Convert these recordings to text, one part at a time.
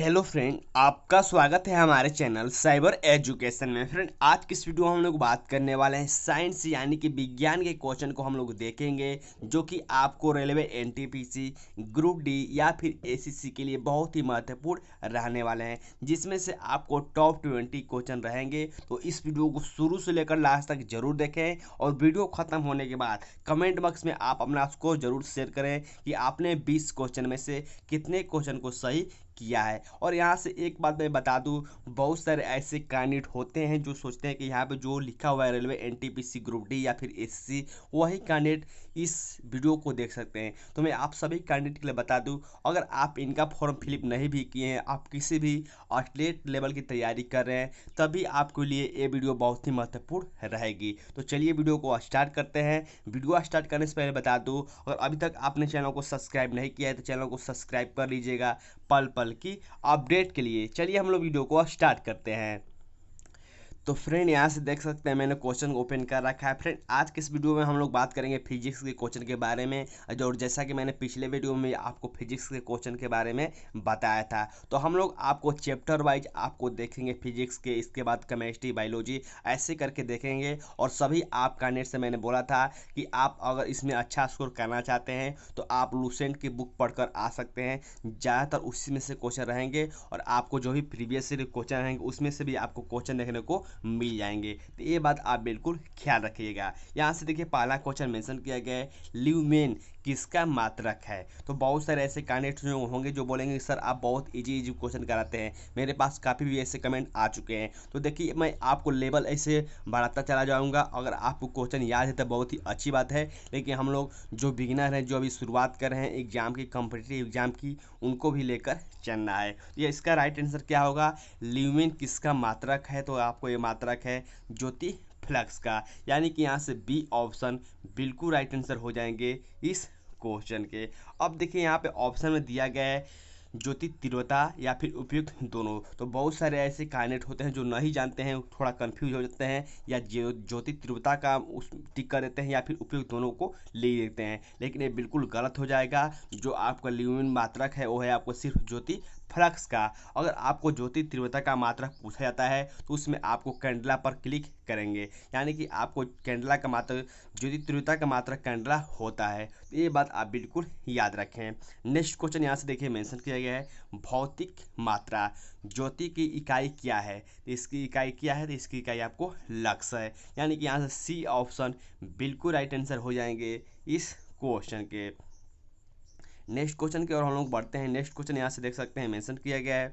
Hello friend, आपका स्वागत है हमारे चैनल साइबर एजुकेशन में। फ्रेंड, आज की इस वीडियो में हम लोग बात करने वाले हैं साइंस यानी कि विज्ञान के क्वेश्चन को हम लोग देखेंगे, जो कि आपको रेलवे एनटीपीसी ग्रुप डी या फिर एसीसी के लिए बहुत ही महत्वपूर्ण रहने वाले हैं, जिसमें से आपको टॉप 20 क्वेश्चन रहेंगे। तो इस वीडियो को शुरू से लेकर लास्ट तक जरूर देखें और वीडियो खत्म होने के बाद कमेंट बॉक्स में आप अपना स्कोर जरूर शेयर करें कि आपने 20 क्वेश्चन में से कितने क्वेश्चन को सही किया है। और यहाँ से एक बात मैं बता दूं, बहुत सारे ऐसे कैंडिडेट होते हैं जो सोचते हैं कि यहाँ पे जो लिखा हुआ है रेलवे एनटीपीसी ग्रुप डी या फिर एससी, वही कैंडिडेट इस वीडियो को देख सकते हैं। तो मैं आप सभी कैंडिडेट के लिए बता दूं, अगर आप इनका फॉर्म फिलिप नहीं भी किए हैं, आप किसी भी स्टेट लेवल की तैयारी कर रहे हैं, तभी आपके लिए ये वीडियो बहुत ही महत्वपूर्ण रहेगी। तो चलिए वीडियो को स्टार्ट करते हैं। वीडियो स्टार्ट करने से पहले बता दूं, अगर अभी तक आपने चैनल को सब्सक्राइब नहीं किया है तो चैनल को सब्सक्राइब कर लीजिएगा पल पल की अपडेट के लिए। चलिए हम लोग वीडियो को स्टार्ट करते हैं। तो फ्रेंड, यहाँ से देख सकते हैं मैंने क्वेश्चन ओपन कर रखा है। फ्रेंड, आज के इस वीडियो में हम लोग बात करेंगे फिजिक्स के क्वेश्चन के बारे में, और जैसा कि मैंने पिछले वीडियो में आपको फिजिक्स के क्वेश्चन के बारे में बताया था, तो हम लोग आपको चैप्टर वाइज आपको देखेंगे फिजिक्स के, इसके बाद केमिस्ट्री, बायोलॉजी, ऐसे करके देखेंगे। और सभी आप कैंडिडेट से मैंने बोला था कि आप अगर इसमें अच्छा स्कोर करना चाहते हैं तो आप लूसेंट की बुक पढ़कर आ सकते हैं। ज़्यादातर उसी में से क्वेश्चन रहेंगे और आपको जो भी प्रीवियस क्वेश्चन रहेंगे उसमें से भी आपको क्वेश्चन देखने को मिल जाएंगे। तो ये बात आप बिल्कुल ख्याल रखिएगा। यहाँ से देखिए पहला क्वेश्चन मेंशन किया गया है, ल्यूमेन किसका मात्रक है। तो बहुत सारे ऐसे कैंडिडेट्स जो होंगे जो बोलेंगे सर आप बहुत इजी क्वेश्चन कराते हैं, मेरे पास काफ़ी भी ऐसे कमेंट आ चुके हैं। तो देखिए मैं आपको लेवल ऐसे बढ़ाता चला जाऊंगा। अगर आपको क्वेश्चन याद है तो बहुत ही अच्छी बात है, लेकिन हम लोग जो बिगिनर हैं, जो अभी शुरुआत कर रहे हैं एग्जाम की, कॉम्पिटिटिव एग्जाम की, उनको भी लेकर चलना है। ये इसका राइट आंसर क्या होगा, ल्यूमेन किसका मात्रक है। तो आपको ये मात्रक है ज्योति फ्लक्स का, यानी कि यहाँ से बी ऑप्शन बिल्कुल राइट आंसर हो जाएंगे इस क्वेश्चन के। अब देखिए यहाँ पे ऑप्शन में दिया गया है ज्योति तीव्रता या फिर उपयुक्त दोनों। तो बहुत सारे ऐसे कैंडिडेट होते हैं जो नहीं जानते हैं, थोड़ा कंफ्यूज हो जाते हैं, या ज्योति तीव्रता का उस टिक कर देते हैं या फिर उपयुक्त दोनों को ले लेते हैं, लेकिन ये बिल्कुल गलत हो जाएगा। जो आपका ल्यूमेन मात्रक है वो है आपको सिर्फ ज्योति फ्लक्स का। अगर आपको ज्योति तीव्रता का मात्रक पूछा जाता है तो उसमें आपको कैंडला पर क्लिक करेंगे, यानी कि आपको कैंडला का मात्रक, ज्योति तीव्रता का मात्रक कैंडला होता है। तो ये बात आप बिल्कुल याद रखें। नेक्स्ट क्वेश्चन यहाँ से देखिए मेंशन किया गया है, भौतिक मात्रा ज्योति की इकाई क्या है। तो इसकी इकाई क्या है, तो इसकी इकाई आपको लक्स है, यानी कि यहाँ से सी ऑप्शन बिल्कुल राइट आंसर हो जाएंगे इस क्वेश्चन के। नेक्स्ट क्वेश्चन की ओर हम लोग बढ़ते हैं। नेक्स्ट क्वेश्चन यहाँ से देख सकते हैं मेंशन किया गया है,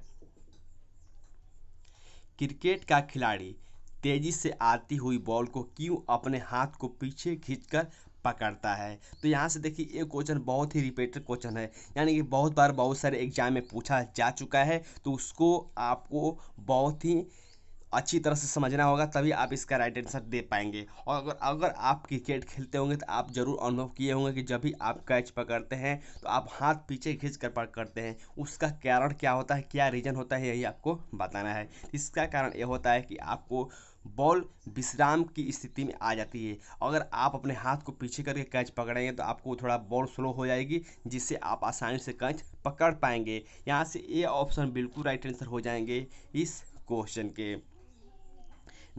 क्रिकेट का खिलाड़ी तेजी से आती हुई बॉल को क्यों अपने हाथ को पीछे खींचकर पकड़ता है। तो यहाँ से देखिए ये क्वेश्चन बहुत ही रिपीटेड क्वेश्चन है, यानी कि बहुत बार बहुत सारे एग्जाम में पूछा जा चुका है। तो उसको आपको बहुत ही अच्छी तरह से समझना होगा, तभी आप इसका राइट आंसर दे पाएंगे। और अगर अगर आप क्रिकेट खेलते होंगे तो आप जरूर अनुभव किए होंगे कि जब भी आप कैच पकड़ते हैं तो आप हाथ पीछे खींच कर पकड़ते हैं। उसका कारण क्या होता है, क्या रीजन होता है, यही आपको बताना है। इसका कारण ये होता है कि आपको बॉल विश्राम की स्थिति में आ जाती है। अगर आप अपने हाथ को पीछे करके कैच पकड़ेंगे तो आपको थोड़ा बॉल स्लो हो जाएगी, जिससे आप आसानी से कैच पकड़ पाएंगे। यहाँ से ये ऑप्शन बिल्कुल राइट आंसर हो जाएंगे इस क्वेश्चन के।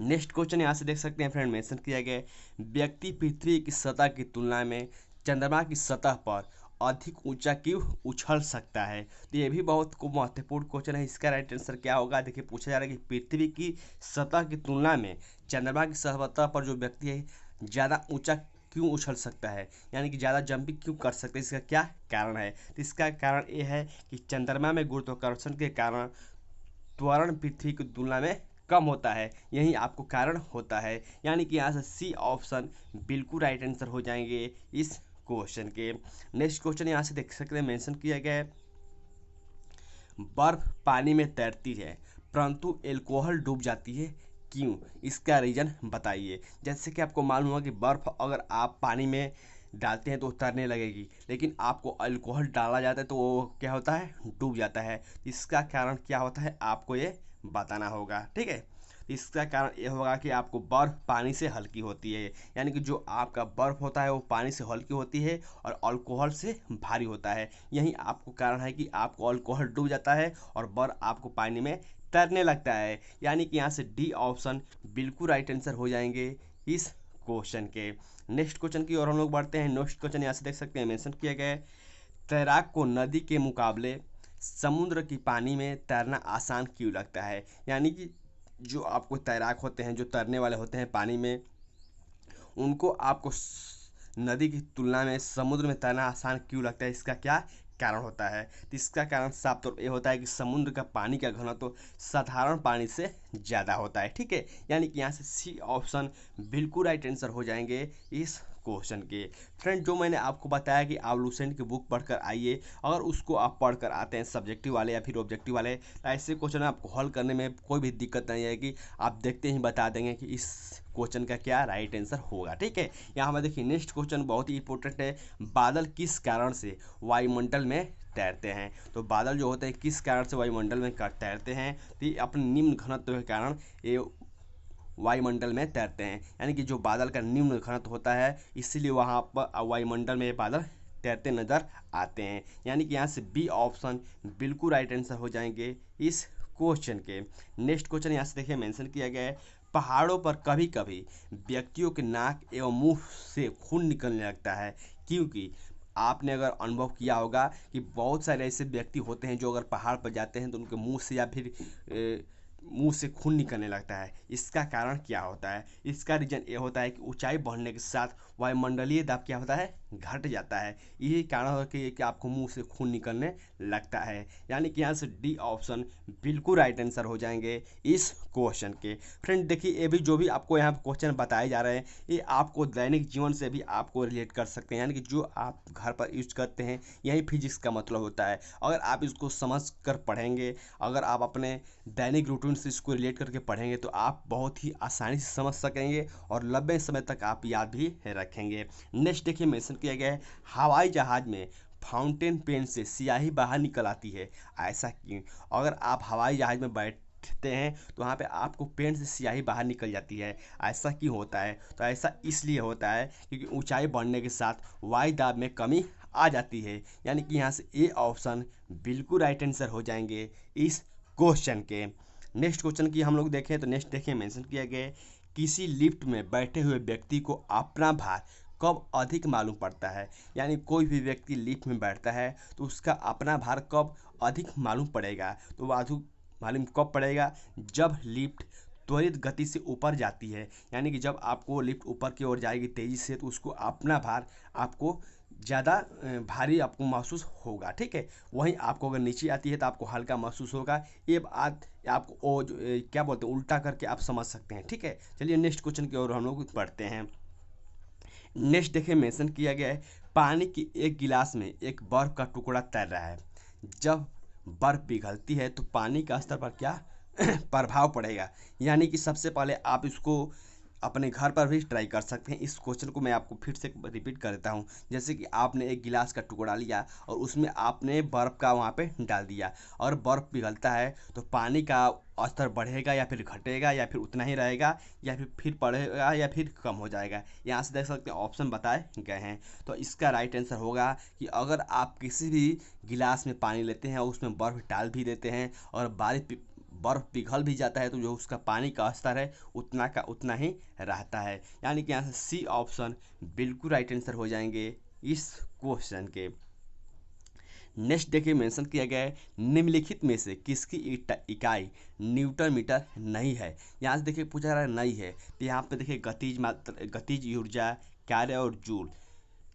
नेक्स्ट क्वेश्चन यहाँ से देख सकते हैं फ्रेंड, मेंशन किया गया है, व्यक्ति पृथ्वी की सतह की तुलना में चंद्रमा की सतह पर अधिक ऊंचा क्यों उछल सकता है। तो ये भी बहुत महत्वपूर्ण क्वेश्चन है। इसका राइट आंसर क्या होगा, देखिए पूछा जा रहा है कि पृथ्वी की सतह की तुलना में चंद्रमा की सतह पर जो व्यक्ति है ज़्यादा ऊंचा क्यों उछल सकता है, यानी कि ज़्यादा जंपिंग क्यों कर सकते हैं, इसका क्या कारण है। तो इसका कारण ये है कि चंद्रमा में गुरुत्वाकर्षण के कारण त्वरण पृथ्वी की तुलना में कम होता है, यही आपको कारण होता है। यानी कि यहाँ से सी ऑप्शन बिल्कुल राइट आंसर हो जाएंगे इस क्वेश्चन के। नेक्स्ट क्वेश्चन यहाँ से देख सकते हैं मेंशन किया गया है, बर्फ पानी में तैरती है परंतु एल्कोहल डूब जाती है क्यों, इसका रीजन बताइए। जैसे कि आपको मालूम होगा कि बर्फ अगर आप पानी में डालते हैं तो तैरने लगेगी, लेकिन आपको अल्कोहल डाला जाता है तो वो क्या होता है, डूब जाता है। इसका कारण क्या होता है आपको ये बताना होगा, ठीक है। इसका कारण ये होगा कि आपको बर्फ़ पानी से हल्की होती है, यानी कि जो आपका बर्फ़ होता है वो पानी से हल्की होती है और अल्कोहल से भारी होता है। यही आपको कारण है कि आपको अल्कोहल डूब जाता है और बर्फ़ आपको पानी में तैरने लगता है। यानी कि यहाँ से डी ऑप्शन बिल्कुल राइट आंसर हो जाएंगे इस क्वेश्चन के। नेक्स्ट क्वेश्चन की ओर हम लोग बढ़ते हैं। नेक्स्ट क्वेश्चन यहाँ से देख सकते हैं, मेंशन किया गया है, तैराक को नदी के मुकाबले समुद्र की पानी में तैरना आसान क्यों लगता है। यानी कि जो आपको तैराक होते हैं, जो तैरने वाले होते हैं पानी में, उनको आपको नदी की तुलना में समुद्र में तैरना आसान क्यों लगता है, इसका क्या कारण होता है। तो इसका कारण साफ तौर पर यह होता है कि समुद्र का पानी का घनत्व तो साधारण पानी से ज़्यादा होता है। ठीक है, यानी कि यहाँ से सी ऑप्शन बिल्कुल राइट आंसर हो जाएंगे इस क्वेश्चन के। फ्रेंड, जो मैंने आपको बताया कि आप लूसेंट की बुक पढ़कर आइए, अगर उसको आप पढ़कर आते हैं सब्जेक्टिव वाले या फिर ऑब्जेक्टिव वाले, तो ऐसे क्वेश्चन आपको हल करने में कोई भी दिक्कत नहीं आएगी। आप देखते ही बता देंगे कि इस क्वेश्चन का क्या राइट आंसर होगा। ठीक है, यहाँ हमें देखिए नेक्स्ट क्वेश्चन बहुत ही इंपॉर्टेंट है, बादल किस कारण से वायुमंडल में तैरते हैं। तो बादल जो होते हैं किस कारण से वायुमंडल में तैरते हैं, तो ये अपने निम्न घनत्व के कारण ये वायुमंडल में तैरते हैं। यानी कि जो बादल का निम्न घनत्व होता है, इसीलिए वहाँ पर वायुमंडल में ये बादल तैरते नजर आते हैं। यानी कि यहाँ से बी ऑप्शन बिल्कुल राइट आंसर हो जाएंगे इस क्वेश्चन के। नेक्स्ट क्वेश्चन यहाँ से देखिए मेंशन किया गया है, पहाड़ों पर कभी कभी व्यक्तियों के नाक एवं मुंह से खून निकलने लगता है, क्योंकि आपने अगर अनुभव किया होगा कि बहुत सारे ऐसे व्यक्ति होते हैं जो अगर पहाड़ पर जाते हैं तो उनके मुंह से या फिर मुंह से खून निकलने लगता है। इसका कारण क्या होता है। इसका रीजन ये होता है कि ऊंचाई बढ़ने के साथ वायुमंडलीय दाब क्या होता है, घट जाता है। यही कारण है कि आपको मुंह से खून निकलने लगता है। यानी कि यहाँ से डी ऑप्शन बिल्कुल राइट आंसर हो जाएंगे इस क्वेश्चन के। फ्रेंड देखिए, ये भी जो भी आपको यहाँ क्वेश्चन बताए जा रहे हैं, ये आपको दैनिक जीवन से भी आपको रिलेट कर सकते हैं। यानी कि जो आप घर पर यूज करते हैं, यही फिजिक्स का मतलब होता है। अगर आप इसको समझ कर पढ़ेंगे, अगर आप अपने दैनिक रूटीन से इसको रिलेट करके पढ़ेंगे, तो आप बहुत ही आसानी से समझ सकेंगे और लंबे समय तक आप याद भी रखेंगे। नेक्स्ट देखिए मेंशन किया गया है, हवाई जहाज में फाउंटेन पेन से स्याही बाहर निकल आती है, ऐसा क्यों। अगर आप हवाई जहाज में बैठते हैं तो वहाँ पे आपको पेन से स्याही बाहर निकल जाती है, ऐसा क्यों होता है। तो ऐसा इसलिए होता है क्योंकि ऊंचाई बढ़ने के साथ वायु दाब में कमी आ जाती है। यानी कि यहाँ से ए ऑप्शन बिल्कुल राइट आंसर हो जाएंगे इस क्वेश्चन के। नेक्स्ट क्वेश्चन की हम लोग देखें तो नेक्स्ट देखिए मेंशन किया गया है, किसी लिफ्ट में बैठे हुए व्यक्ति को अपना भार कब अधिक मालूम पड़ता है। यानी कोई भी व्यक्ति लिफ्ट में बैठता है तो उसका अपना भार कब अधिक मालूम पड़ेगा। तो वह अधिक मालूम कब पड़ेगा, जब लिफ्ट त्वरित गति से ऊपर जाती है। यानी कि जब आपको लिफ्ट ऊपर की ओर जाएगी तेज़ी से, तो उसको अपना भार आपको ज़्यादा भारी आपको महसूस होगा। ठीक है, वहीं आपको अगर नीचे आती है तो आपको हल्का महसूस होगा। ये बात आपको वो क्या बोलते हैं, उल्टा करके आप समझ सकते हैं। ठीक है, चलिए नेक्स्ट क्वेश्चन की ओर हम लोग पढ़ते हैं। नेक्स्ट देखिए मेंशन किया गया है, पानी की एक गिलास में एक बर्फ का टुकड़ा तैर रहा है। जब बर्फ पिघलती है तो पानी का स्तर पर क्या प्रभाव पड़ेगा। यानी कि सबसे पहले आप इसको अपने घर पर भी ट्राई कर सकते हैं। इस क्वेश्चन को मैं आपको फिर से रिपीट कर देता हूँ। जैसे कि आपने एक गिलास का टुकड़ा लिया और उसमें आपने बर्फ़ का वहाँ पे डाल दिया, और बर्फ़ पिघलता है तो पानी का स्तर बढ़ेगा या फिर घटेगा या फिर उतना ही रहेगा या फिर बढ़ेगा या फिर कम हो जाएगा। यहाँ से देख सकते हैं ऑप्शन बताए गए हैं। तो इसका राइट आंसर होगा कि अगर आप किसी भी गिलास में पानी लेते हैं और उसमें बर्फ़ डाल भी देते हैं और बर्फ़ पिघल भी जाता है, तो जो उसका पानी का स्तर है उतना का उतना ही रहता है। यानी कि यहाँ से सी ऑप्शन बिल्कुल राइट आंसर हो जाएंगे इस क्वेश्चन के। नेक्स्ट देखिए मेंशन किया गया है, निम्नलिखित में से किसकी इकाई न्यूटन मीटर नहीं है। यहाँ से देखिए पूछा रहा है नहीं है, तो यहाँ पे देखिए गतिज ऊर्जा, कार्य और जूल,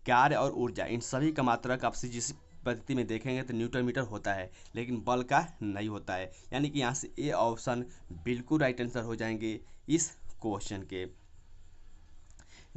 कार्य और ऊर्जा, इन सभी का मात्रक आपसे जिस पद्धति में देखेंगे तो न्यूटन मीटर होता है, लेकिन बल का नहीं होता है। यानी कि यहाँ से ए ऑप्शन बिल्कुल राइट आंसर हो जाएंगे इस क्वेश्चन के।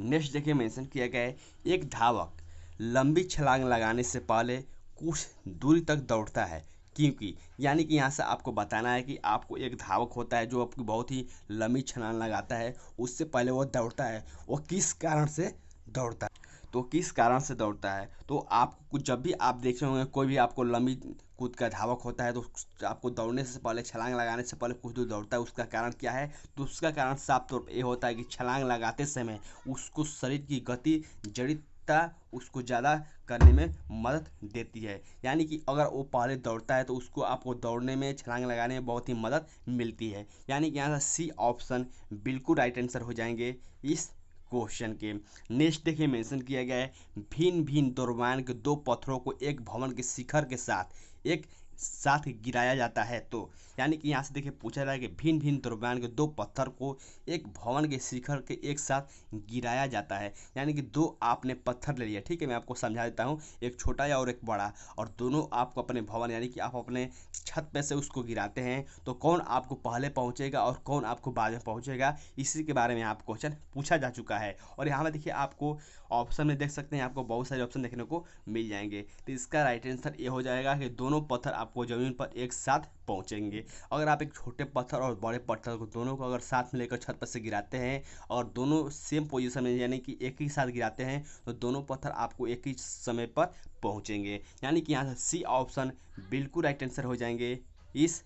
नेक्स्ट देखिए मेंशन किया गया है, एक धावक लंबी छलांग लगाने से पहले कुछ दूरी तक दौड़ता है, क्योंकि। यानी कि यहाँ से आपको बताना है कि आपको एक धावक होता है जो आपकी बहुत ही लंबी छलांग लगाता है, उससे पहले वो दौड़ता है, वो किस कारण से दौड़ता है। तो किस कारण से दौड़ता है? तो आपको जब भी आप देख रहे होंगे कोई भी आपको लंबी कूद का धावक होता है तो आपको दौड़ने से पहले, छलांग लगाने से पहले कुछ दूर दौड़ता है, उसका कारण क्या है? तो उसका कारण साफ तौर पर ये होता है कि छलांग लगाते समय उसको शरीर की गति, जड़ता उसको ज़्यादा करने में मदद देती है। यानी कि अगर वो पहले दौड़ता है तो उसको आपको दौड़ने में, छलांग लगाने में बहुत ही मदद मिलती है। यानी कि यहाँ से सी ऑप्शन बिल्कुल राइट आंसर हो जाएंगे इस क्वेश्चन के। नेक्स्ट देखिए मेंशन किया गया है, भिन्न भिन्न द्रव्यमान के दो पत्थरों को एक भवन के शिखर के साथ एक साथ गिराया जाता है। तो यानी कि यहाँ से देखिए पूछा जा रहा है कि भिन्न भिन्न द्रव्यमान के दो पत्थर को एक भवन के शिखर के एक साथ गिराया जाता है। यानी कि दो आपने पत्थर ले लिया, ठीक है, मैं आपको समझा देता हूँ, एक छोटा या और एक बड़ा, और दोनों आपको अपने भवन यानी कि आप अपने छत पे से उसको गिराते हैं, तो कौन आपको पहले पहुँचेगा और कौन आपको बाद में पहुँचेगा, इसी के बारे में आप क्वेश्चन पूछा जा चुका है। और यहाँ में देखिए आपको ऑप्शन में देख सकते हैं, आपको बहुत सारे ऑप्शन देखने को मिल जाएंगे। तो इसका राइट आंसर ये हो जाएगा कि दोनों पत्थर आपको ज़मीन पर एक साथ पहुंचेंगे। अगर आप एक छोटे पत्थर और बड़े पत्थर को दोनों को अगर साथ में लेकर छत पर से गिराते हैं और दोनों सेम पोजीशन में यानी कि एक ही साथ गिराते हैं तो दोनों पत्थर आपको एक ही समय पर पहुंचेंगे। यानी कि यहाँ से सी ऑप्शन बिल्कुल राइट आंसर हो जाएंगे इस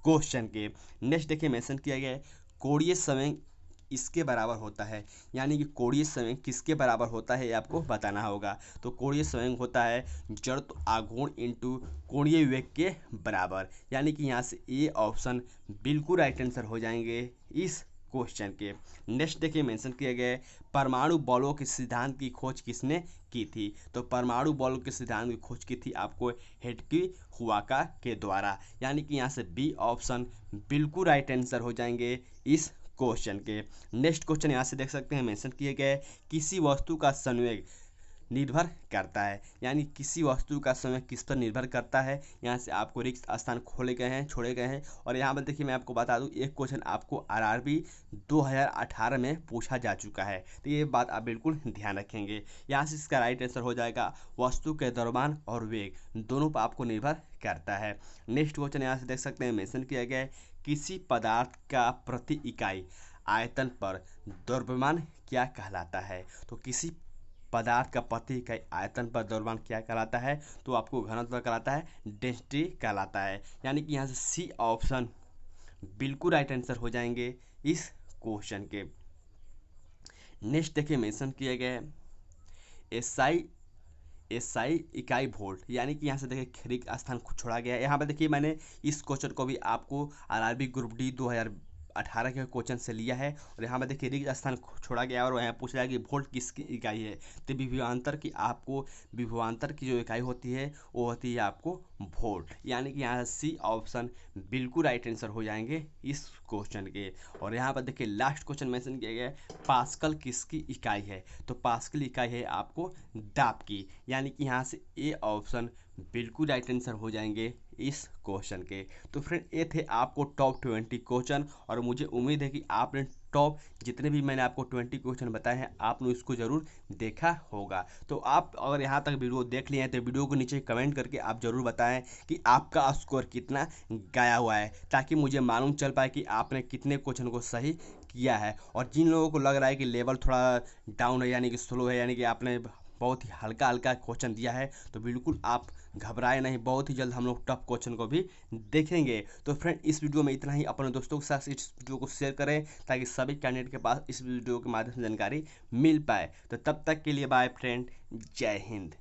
क्वेश्चन के। नेक्स्ट देखिए मेंशन किया गया है, कोणीय संवेग इसके बराबर होता है। यानी कि कोणीय संवेग किसके बराबर होता है ये आपको बताना होगा। तो कोणीय संवेग होता है जड़त्व आघूर्ण इंटू कोणीय वेग के बराबर। यानी कि यहाँ से ए ऑप्शन बिल्कुल राइट आंसर हो जाएंगे इस क्वेश्चन के। नेक्स्ट देखिए मेंशन किया गया है, परमाणु बलों के सिद्धांत की खोज किसने की थी? तो परमाणु बलों के सिद्धांत की खोज की थी आपको हेटकी हुआका के द्वारा। यानी कि यहाँ से बी ऑप्शन बिल्कुल राइट आंसर हो जाएंगे इस क्वेश्चन के। नेक्स्ट क्वेश्चन यहाँ से देख सकते हैं मेंशन किए गए, किसी वस्तु का संवेग निर्भर करता है। यानी किसी वस्तु का समय किस पर निर्भर करता है। यहाँ से आपको रिक्त स्थान खोले गए हैं, छोड़े गए हैं। और यहाँ पर देखिए मैं आपको बता दूँ, एक क्वेश्चन आपको आरआरबी 2018 में पूछा जा चुका है, तो ये बात आप बिल्कुल ध्यान रखेंगे। यहाँ से इसका राइट आंसर हो जाएगा वस्तु के द्रव्यमान और वेग दोनों पर आपको निर्भर करता है। नेक्स्ट क्वेश्चन यहाँ से देख सकते हैं मेंशन किया गया है, किसी पदार्थ का प्रति इकाई आयतन पर द्रव्यमान क्या कहलाता है? तो किसी पदार्थ का प्रति इकाई आयतन पर द्रव्यमान क्या कहलाता है? तो आपको घनत्व कहलाता है, डेंसिटी कहलाता है। यानी कि यहाँ से सी ऑप्शन बिल्कुल राइट आंसर हो जाएंगे इस क्वेश्चन के। नेक्स्ट देखिए मेंशन किया गया है, एसआई इकाई वोल्ट। यानी कि यहाँ से देखिए रिक्त स्थान छोड़ा गया है। यहाँ पर देखिए मैंने इस क्वेश्चन को भी आपको आरआरबी ग्रुप डी 2018 के क्वेश्चन से लिया है। और यहाँ पर देखिए रिक्त स्थान छोड़ा गया और यहाँ पूछा जाएगा कि वोल्ट किसकी इकाई है? तो विभवांतर की जो इकाई होती है वो होती है आपको वोल्ट। यानी कि यहाँ सी ऑप्शन बिल्कुल राइट आंसर हो जाएंगे इस क्वेश्चन के। और यहाँ पर देखिए लास्ट क्वेश्चन मेंशन किया गया है, पास्कल किसकी इकाई है? तो पास्कल इकाई है आपको दाब की। यानी कि यहाँ से ए ऑप्शन बिल्कुल राइट आंसर हो जाएंगे इस क्वेश्चन के। तो फ्रेंड ये थे आपको टॉप 20 क्वेश्चन, और मुझे उम्मीद है कि आपने टॉप जितने भी मैंने आपको 20 क्वेश्चन बताए हैं आपने उसको ज़रूर देखा होगा। तो आप अगर यहाँ तक वीडियो देख लिए हैं तो वीडियो को नीचे कमेंट करके आप ज़रूर बताएं कि आपका स्कोर कितना गया हुआ है, ताकि मुझे मालूम चल पाए कि आपने कितने क्वेश्चन को सही किया है। और जिन लोगों को लग रहा है कि लेवल थोड़ा डाउन है यानी कि स्लो है, यानी कि आपने बहुत ही हल्का हल्का क्वेश्चन दिया है, तो बिल्कुल आप घबराए नहीं, बहुत ही जल्द हम लोग टफ क्वेश्चन को भी देखेंगे। तो फ्रेंड इस वीडियो में इतना ही, अपने दोस्तों के साथ इस वीडियो को शेयर करें ताकि सभी कैंडिडेट के पास इस वीडियो के माध्यम से जानकारी मिल पाए। तो तब तक के लिए बाय फ्रेंड, जय हिंद।